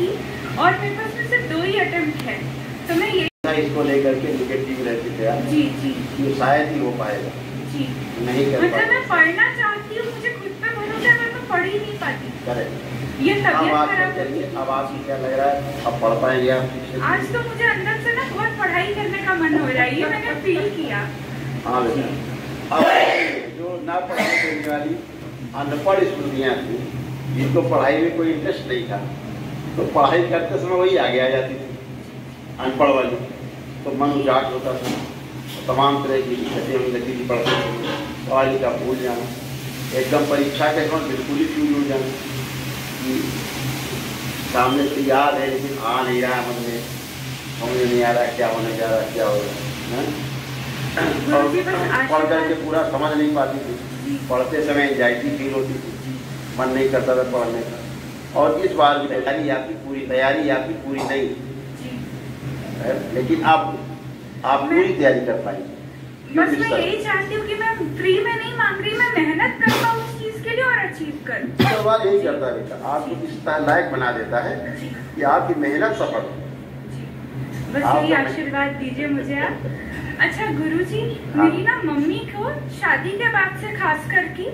थी और मेरे पास में सिर्फ 2 ही अटेम्प्ट है, तो मैं ये इसको लेकर के निगेटिव रहती थे आप। जी जी ये शायद ही हो पाएगा जी। नहीं कर मतलब मैं पढ़ना चाहती हूँ, मुझे खुद पे भरोसा है, मैं तो पढ़ ही नहीं पाती। करेक्ट। ये अब तबीयत आप खराब चलिए, अब आपको क्या लग रहा है, अब पढ़ पाएंगे आप? आज तो मुझे अंदर से ना बहुत पढ़ाई करने का मन हो रहा है, ये मैंने फील किया। हाँ बेटा, अब जो ना पढ़ाई करने वाली अनपढ़ स्मृतियाँ थी, जिनको पढ़ाई में कोई इंटरेस्ट नहीं था, तो पढ़ाई करते समय वही आगे आ जाती थी। अनपढ़ वाली तो मन उजाट होता था, तमाम तरह की दिक्कतें हम लगी थी पढ़ते थे, पढ़ाई का भूल जाना, एकदम परीक्षा के समय बिल्कुल ही फ्यूज हो जाना कि सामने से याद है लेकिन आ नहीं रहा मन में, समझ नहीं आ रहा क्या होने जा रहा, क्या हो रहा है। और पढ़ करके पूरा समझ नहीं पाती थी, पढ़ते समय एंजाइटी फील होती थी, मन नहीं करता था पढ़ने का। और इस बार भी तैयारी आपकी पूरी नहीं, लेकिन अब आप पूरी तैयारी कर पाएंगे। बस मैं यही चाहती हूँ कि मैं फ्री में नहीं मांग रही, मैं मेहनत कर पाऊँ उस चीज के लिए और अचीव कर। सवाल यही करता है बेटा, आपको इस लायक बना देता है कि आपकी मेहनत सफल हो। बस यही आशीर्वाद दीजिए मुझे आप। अच्छा गुरुजी, मेरी ना मम्मी को शादी के बाद से खास करके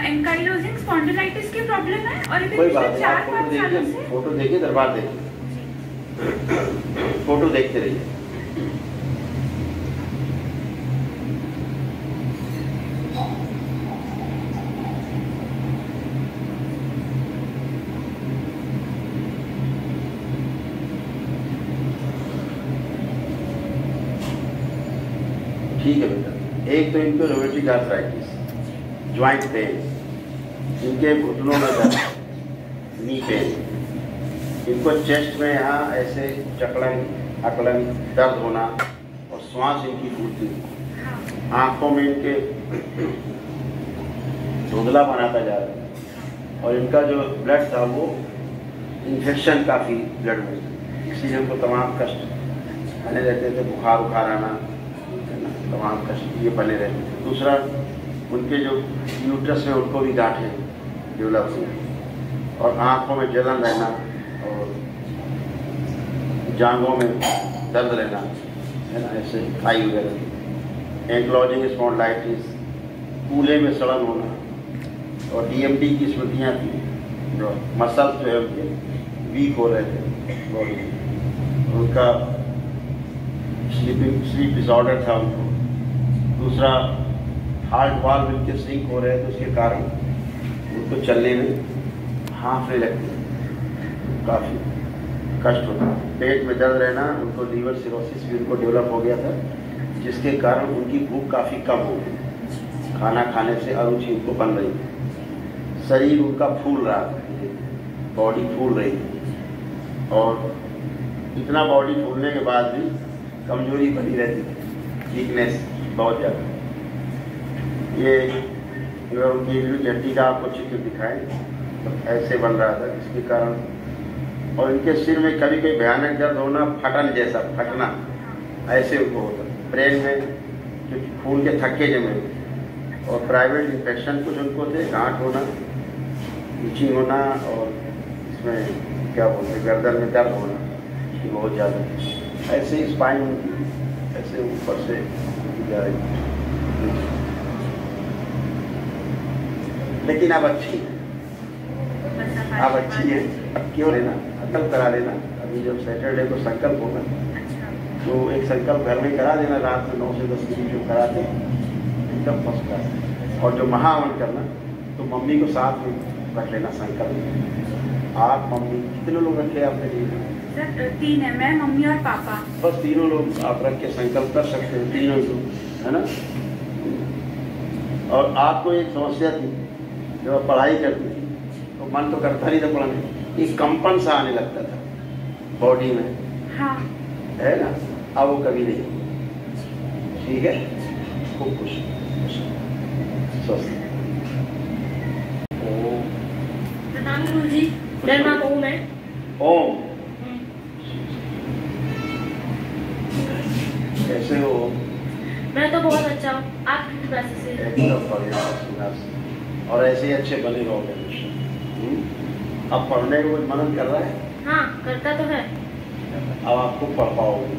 एंकाइलोजिंग स्पॉन्डिलाइटिस की प्रॉब्लम है और अभी पिछले 4-5 सालों से। फोटो देखिए, दरबार देखिए, फोटो देखते रहिए। ठीक है बेटा, एक तो इनको रोमेटिक आर्थराइटिस, ज्वाइंट पेन, इनके घुटनों में दर्द, नी पेन, इनको चेस्ट में यहाँ ऐसे चकलन अकलन दर्द होना और श्वास इनकी फूलती, आंखों में इनके धुंधला बनाता जा रहा है और इनका जो ब्लड था वो इन्फेक्शन काफ़ी ब्लड में, इसीलिए उनको तमाम कष्ट बने रहते थे, बुखार आना, तमाम कष्ट ये बने रहते थे। दूसरा, उनके जो यूट्रस में उनको भी गांठें डेवलप हुई और आँखों में जलन रहना और जांघों में दर्द रहना, है ना, ऐसे थाई वगैरह, एंक्लोजिंग स्पॉन्डिलाइटिस, कूल्हे में सड़न होना और डीएमडी की स्मृतियाँ थी, जो मसल्स जो है उनके वीक हो रहे थे बॉडी में, उनका स्लीप डिसऑर्डर था उनको। दूसरा, हार्ट वाल्व इनके सिंक हो रहे थे, उसके कारण उनको चलने में हाँफने लगते, काफ़ी कष्ट होता। पेट में दर्द रहना, उनको लीवर सिरोसिस भी उनको डेवलप हो गया था, जिसके कारण उनकी भूख काफ़ी कम हो गई, खाना खाने से अरुचि उनको बन रही थी। शरीर उनका फूल रहा था, बॉडी फूल रही थी और इतना बॉडी फूलने के बाद भी कमजोरी बनी रहती थी, वीकनेस बहुत ज़्यादा। ये उनकी हड्डी का आपको चित्र दिखाएं तो ऐसे बन रहा था, जिसके कारण, और इनके सिर में कभी कभी भयानक दर्द होना, फटन जैसा फटना ऐसे उनको होता, ब्रेन में क्योंकि खून के थक्के जमे, और प्राइवेट इन्फेक्शन कुछ उनको थे, गांठ होना, इचिंग होना और इसमें क्या बोलते हैं गर्दन में दर्द होना कि बहुत ज़्यादा, ऐसे ही स्पाइन ऐसे ऊपर से जा रही। लेकिन अब अच्छी है, अब अच्छी है, अब क्यों लेना, संकल्प करा लेना। अभी जब सैटरडे को संकल्प होगा तो एक संकल्प घर में करा देना, रात में 9 से 10 के बीच में कराते एकदम फर्स्ट क्लास। और जो महावन करना तो मम्मी को साथ में रख लेना संकल्प। आप मम्मी कितने लोग रखे आपने लिए? सर 3 है, मैं मम्मी और पापा। बस तीनों लोग आप रख के संकल्प कर सकते हैं, तीनों लोग, है ना। और आपको एक समस्या थी, जब आप पढ़ाई करती थी तो मन तो करता नहीं था पढ़ने, एक कंपन सा आने लगता था बॉडी में, हाँ, है ना, अब वो कभी नहीं। ठीक है, खूब खुश स्वस्थ। प्रणाम गुरुजी, मेरा नाम ओम है। ओम, कैसे हो? मैं तो बहुत अच्छा हूँ, आपकी कृपा से। एकदम बढ़िया, और ऐसे ही अच्छे बने रहोगे। अब पढ़ने को मनन कर रहा है? हाँ करता तो है। अब आपको पढ़ पाओगे,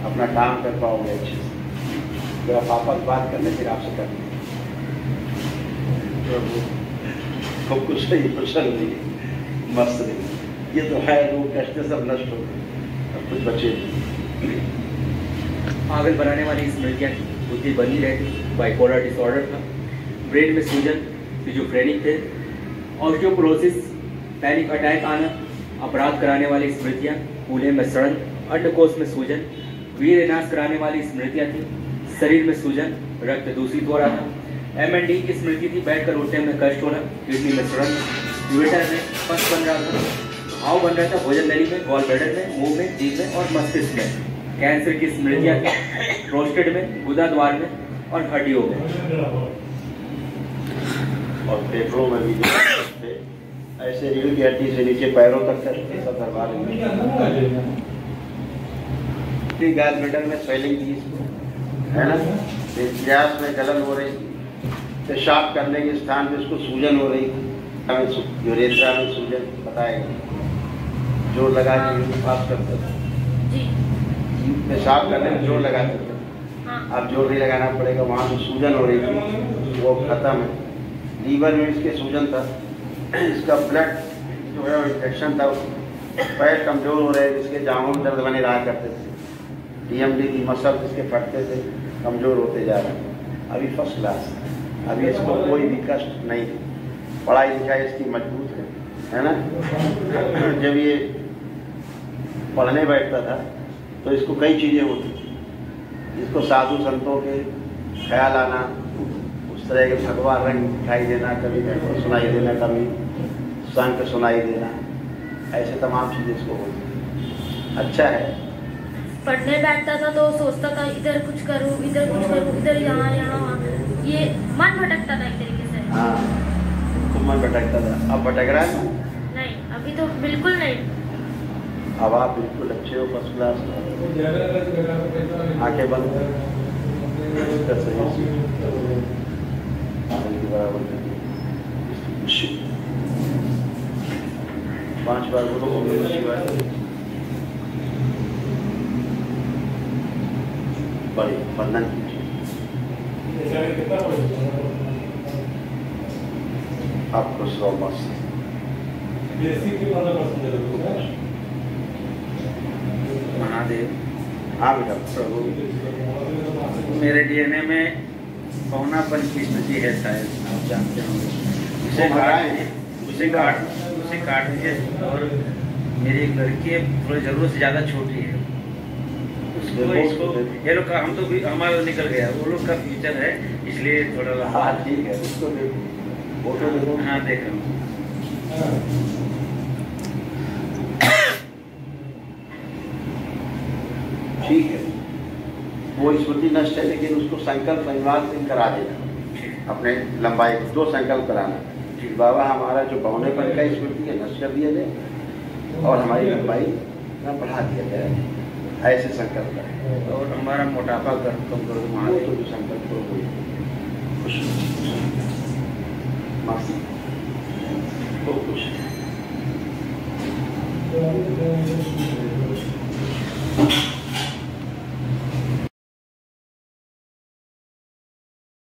अपना काम कर पाओगे अच्छे से। जब पापा से बात करने फिर आपसे करने खूब कुछ नहीं, कुशल नहीं, मस्त नहीं। ये तो है, लोग कष्ट सब नष्ट हो गए, अब कुछ बचे नहीं। पागल बनाने वाली स्मृतियाँ बुद्धि बनी रहती, बाइपोलर डिसऑर्डर था, ब्रेन में सूजन, सिजोफ्रेनिक थे, ऑस्टियोपोरोसिस, पैनिक अटैक आना, अपराध कराने वाली स्मृतियाँ, कूल्हे में सड़न, अंडकोश में सूजन, वीर नाश कराने वाली स्मृतियाँ थी, शरीर में सूजन, रक्त दूषित हो रहा था, MND की स्मृति थी, बैठकर उठने में कष्ट होना, किडनी में सड़न, यूरेटर में पस बन रहा था, घाव बन रहा था भोजन नली में, गॉल ब्लैडर में, मुंह में, जीभ में और मस्तिष्क में, कैंसर की स्मृतियाँ थी, प्रोस्टेट में, गुदा द्वार में और हड्डियों में, और फेफड़ों में भी जो ऐसे रीढ़ की हड्डी से नीचे पैरों तक करके सब दरबार गैस ब्लैडर में स्वेलिंग थी इसको, है ना, गैस में जलन हो रही थी, पेशाब करने के स्थान पे उसको सूजन हो रही थी, यूरेथ्रा में सूजन, बताएगा जोर लगा के पास करते थे, पेशाब करने में जोर लगाते थे, अब जोर नहीं लगाना पड़ेगा, वहाँ से सूजन हो रही थी वो खत्म है। लीवर में इसके सूजन था, इसका ब्लड जो है इन्फेक्शन था, पैर कमजोर हो रहे, इसके जांघों में दर्द बने रहा करते थे, DMD की मसल इसके फटते थे, कमजोर होते जा रहे। अभी फर्स्ट क्लास, अभी इसको कोई भी कष्ट नहीं, पढ़ाई लिखाई इसकी मजबूत है ना। जब ये पढ़ने बैठता था तो इसको कई चीज़ें होती थी, इसको साधु संतों के ख्याल आना, उस तरह के भगवा रंग दिखाई देना, कभी सुनाई देना, कभी शंख सुनाई देना, ऐसे तमाम चीज़ें इसको होती। अच्छा है, पढ़ने बैठता था तो सोचता था इधर कुछ करूँ, इधर कुछ करूँ, इधर यहाँ यहाँ, ये मन भटकता था एक तरीके से। हाँ, तो मन भटकता था, अब भटक रहा है? नहीं, अभी तो बिल्कुल नहीं। अब आप बिल्कुल अच्छे हो, फर्स्ट क्लास, आंखें बंद बराबर 5 बार बोलो बड़े वंदन कीजिए। आपको 100 मस्त महादेव। हाँ बेटा। प्रभु, मेरे DNA में पौनापन की स्थिति है, शायद आप जानते होंगे। उसे काट दीजिए। और मेरी एक लड़की है, थोड़ी जरूरत से ज़्यादा छोटी है, उसको इसको ये लोग का, हम तो भी हमारा निकल गया, वो लोग का फ्यूचर है, इसलिए थोड़ा। हाँ ठीक है, उसको देखो, फोटो देखो। हाँ देख रहा हूँ। ठीक है, वो स्मृति नष्ट है, लेकिन उसको संकल्प अनिवार्य से करा देना, अपने लंबाई 2 संकल्प कराना कि बाबा हमारा जो बौनेपन का स्मृति है नष्ट कर दिया जाए और हमारी लंबाई न बढ़ा दिया जाए, ऐसे संकल्प करें। और हमारा मोटापा कम कर दो, वो तो संकल्प करो, कोई खुश मस्त खूब खुश।